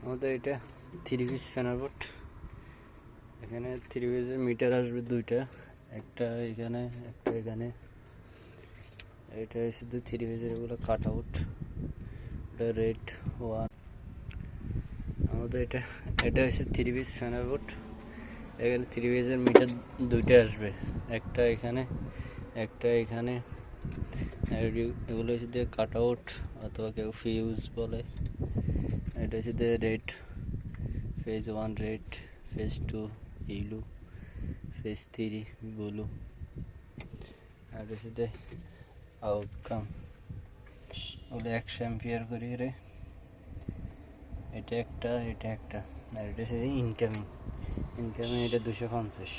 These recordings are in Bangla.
আমাদের এটা 3 পিস ফ্যানের বোর্ড। এখানে 3 পিসের মিটার আসবে দুইটা, একটা এখানে একটা এখানে। এটা হচ্ছে 3 পিসের এগুলো কাট আউট, এটা রেড 1। আমাদের এটা এটা হচ্ছে 3 পিস ফ্যানের বোর্ড। এখানে 3 পিসের মিটার দুইটা আসবে, একটা এখানে একটা এখানে। এগুলো হচ্ছে কাট আউট অথবা কেউ ফিউজ বলে। এটা হচ্ছে red, phase 1 red, phase 2 yellow, phase 3 blue. আর হচ্ছে আউটকাম, ওগুলো 100 অ্যাম্পিয়ার করি রে। এটা একটা এটা একটা। আর এটা হচ্ছে ইনকামিং। এটা 250,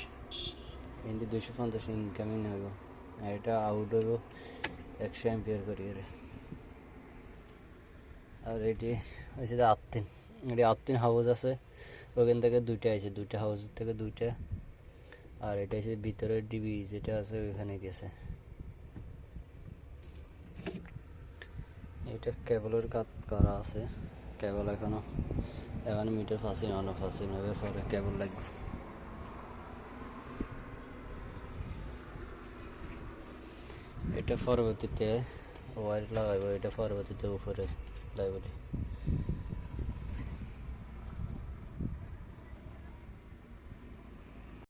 কিন্তু 250 ইনকামিং হইব। আর এটা আউট হইব 100 অ্যাম্পিয়ার করি রে। আর এটি হচ্ছে আর্থিন। এটি আর্থিন হাউস আছে, ওখান থেকে দুইটা আছে, দুইটা হাউসের থেকে দুইটা। আর এটা হচ্ছে ভিতরের ডিবি যেটা আছে ওইখানে গেছে। এটা কেবলের কাজ করা আছে, কেবল এখনো মিটার ফাসিং অন ফাসিং হবে, পরে কেবল লাগবে। এটা পরবর্তীতে ওয়ার লাগাইব, এটা পরবর্তীতে উপরে লাগাইব।